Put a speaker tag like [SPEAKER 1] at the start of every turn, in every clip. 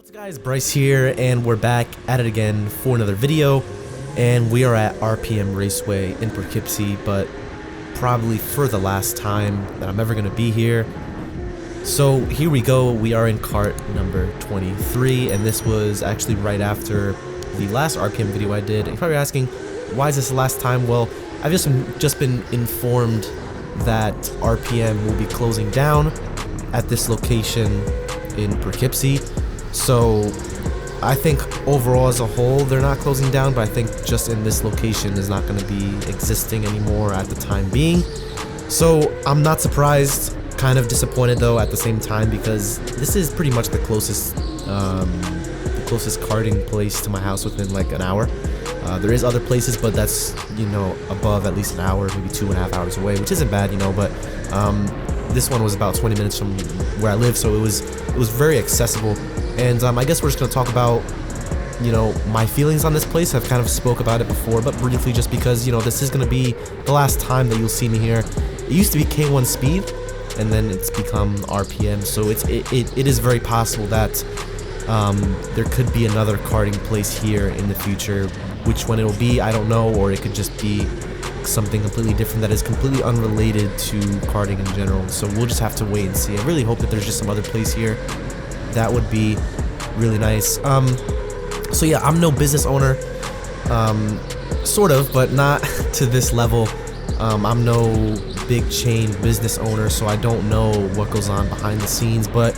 [SPEAKER 1] What's up guys, Bryce here, and we're back at it again for another video, and we are at RPM Raceway in Poughkeepsie, but probably for the last time that I'm ever going to be here. So here we go, we are in cart number 23, and this was actually right after the last RPM video I did. And you're probably asking, why is this the last time? Well, I've just been informed that RPM will be closing down at this location in Poughkeepsie. So I think overall as a whole they're not closing down, but I think just in this location is not going to be existing anymore at the time being. So I'm not surprised, kind of disappointed though at the same time, because this is pretty much the closest karting place to my house within like an hour. There is other places, but that's, you know, above at least an hour, maybe 2.5 hours away, which isn't bad, you know, but this one was about 20 minutes from where I live, so it was very accessible. And I guess we're just going to talk about, you know, my feelings on this place. I've kind of spoke about it before, but briefly, just because, you know, this is going to be the last time that you'll see me here. It used to be K1 Speed, and then it's become RPM, so it is very possible that there could be another karting place here in the future. Which one it'll be, I don't know, or it could just be something completely different that is completely unrelated to karting in general. So we'll just have to wait and see. I really hope that there's just some other place here. That would be really nice. So yeah, I'm no business owner, sort of, but not to this level. I'm no big chain business owner, so I don't know what goes on behind the scenes, but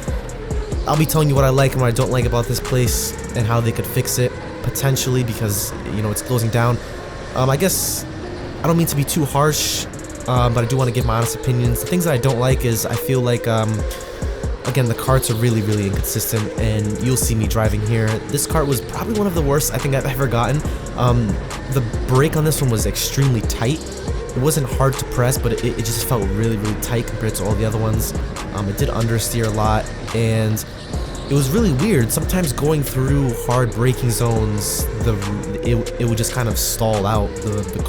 [SPEAKER 1] I'll be telling you what I like and what I don't like about this place and how they could fix it, potentially, because, you know, it's closing down. I guess I don't mean to be too harsh, but I do want to give my honest opinions. The things that I don't like is I feel like, again, the carts are really inconsistent, and you'll see me driving here. This cart was probably one of the worst I think I've ever gotten. The brake on this one was extremely tight. It wasn't hard to press, but it just felt really tight compared to all the other ones. It did understeer a lot, and it was really weird. Sometimes going through hard braking zones, it would just kind of stall out. The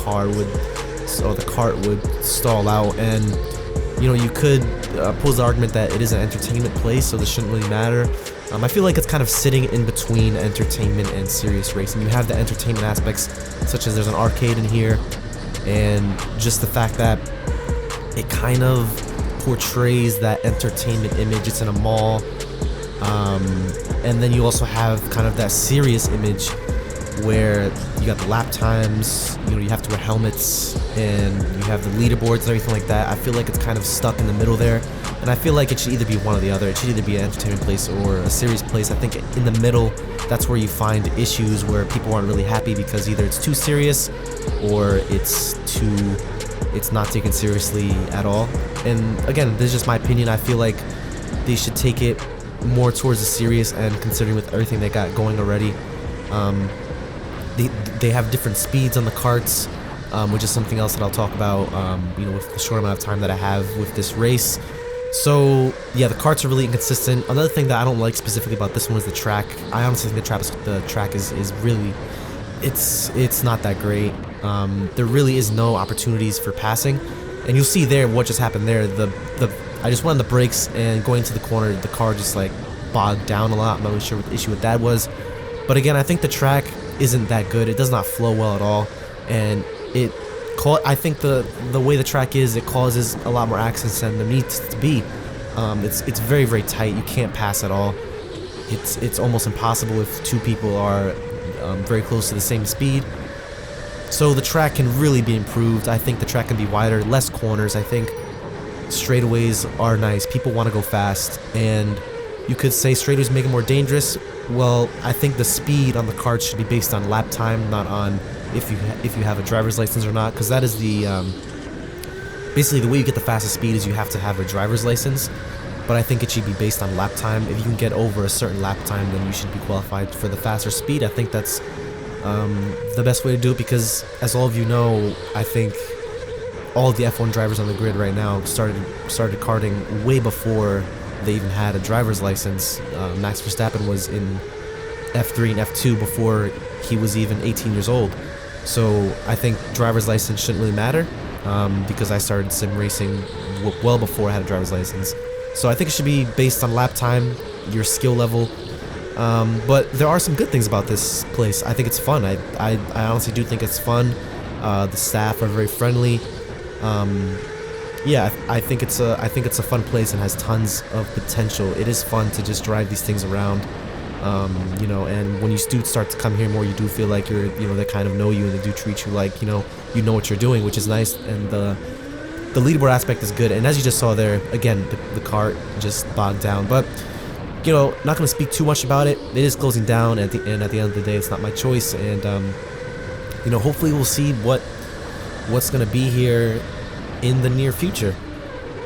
[SPEAKER 1] cart would stall out, and you know, you could pose the argument that it is an entertainment place, so this shouldn't really matter. I feel like it's kind of sitting in between entertainment and serious racing. You have the entertainment aspects, such as there's an arcade in here, and just the fact that it kind of portrays that entertainment image. It's in a mall, and then you also have kind of that serious image where you got the lap times, you know, you have to wear helmets, and you have the leaderboards and everything like that. I feel like it's kind of stuck in the middle there, and I feel like it should either be one or the other. It should either be an entertainment place or a serious place. I think in the middle, that's where you find issues where people aren't really happy, because either it's too serious or it's not taken seriously at all. And again, this is just my opinion. I feel like they should take it more towards the serious end, considering with everything they got going already. They have different speeds on the carts, which is something else that I'll talk about, you know, with the short amount of time that I have with this race. So yeah, the carts are really inconsistent. Another thing that I don't like specifically about this one is the track. I honestly think the track is really, it's not that great. There really is no opportunities for passing, and you'll see there what just happened there. I just went on the brakes, and going to the corner, the car just like bogged down a lot. I'm not really sure what the issue with that was, but again, I think the track isn't that good. It does not flow well at all, and I think the way the track is, it causes a lot more accidents than there needs to be. It's very tight. You can't pass at all. It's almost impossible if two people are very close to the same speed. So the track can really be improved. I think the track can be wider, less corners. I think straightaways are nice. People want to go fast, and you could say straightaways make it more dangerous. Well, I think the speed on the carts should be based on lap time, not on if you have a driver's license or not, because that is the basically the way you get the fastest speed is you have to have a driver's license. But I think it should be based on lap time. If you can get over a certain lap time, then you should be qualified for the faster speed. I think that's the best way to do it, because as all of you know, I think all of the F1 drivers on the grid right now started karting way before they even had a driver's license. Max Verstappen was in F3 and F2 before he was even 18 years old. So I think driver's license shouldn't really matter, because I started sim racing well before I had a driver's license. So I think it should be based on lap time, your skill level, But there are some good things about this place. I think it's fun. I honestly do think it's fun. The staff are very friendly. Yeah, I think it's a fun place and has tons of potential. It is fun to just drive these things around. You know, and when you do start to come here more, you do feel like they kind of know you, and they do treat you like, you know what you're doing, which is nice. And the leaderboard aspect is good. And as you just saw there, again, the cart just bogged down. But, not going to speak too much about it. It is closing down, and at the end of the day, it's not my choice. And, hopefully we'll see what's going to be here in the near future.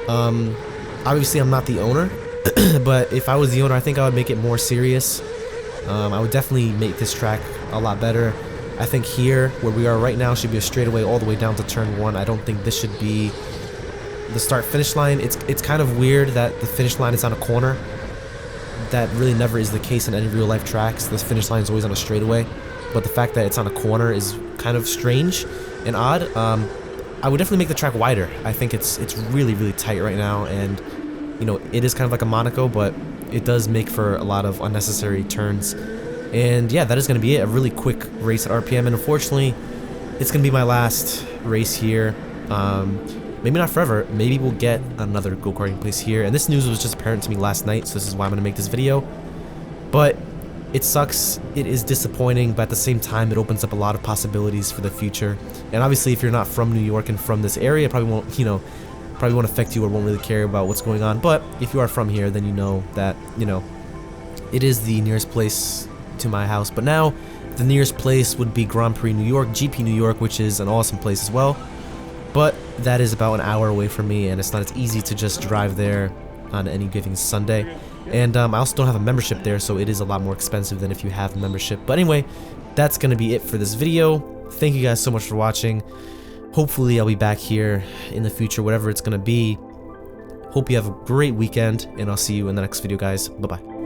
[SPEAKER 1] Obviously, I'm not the owner. But if I was the owner, I think I would make it more serious. I would definitely make this track a lot better. I think here, where we are right now, should be a straightaway all the way down to turn 1. I don't think this should be the start-finish line. It's kind of weird that the finish line is on a corner. That really never is the case in any real-life tracks. The finish line is always on a straightaway. But the fact that it's on a corner is kind of strange and odd. I would definitely make the track wider. I think it's really, really tight right now, and it is kind of like a Monaco, but it does make for a lot of unnecessary turns. And yeah, that is going to be it. A really quick race at RPM, and unfortunately, it's going to be my last race here. Maybe not forever. Maybe we'll get another go-karting place here. And this news was just apparent to me last night, so this is why I'm going to make this video. But it sucks. It is disappointing, but at the same time, it opens up a lot of possibilities for the future. And obviously, if you're not from New York and from this area, it probably won't affect you or won't really care about what's going on. But if you are from here, then you know that, it is the nearest place to my house. But now, the nearest place would be Grand Prix New York, GP New York, which is an awesome place as well. But that is about an hour away from me, and it's not as easy to just drive there on any given Sunday. And I also don't have a membership there, so it is a lot more expensive than if you have a membership. But anyway, that's going to be it for this video. Thank you guys so much for watching. Hopefully I'll be back here in the future, whatever it's going to be. Hope you have a great weekend, and I'll see you in the next video, guys. Bye-bye.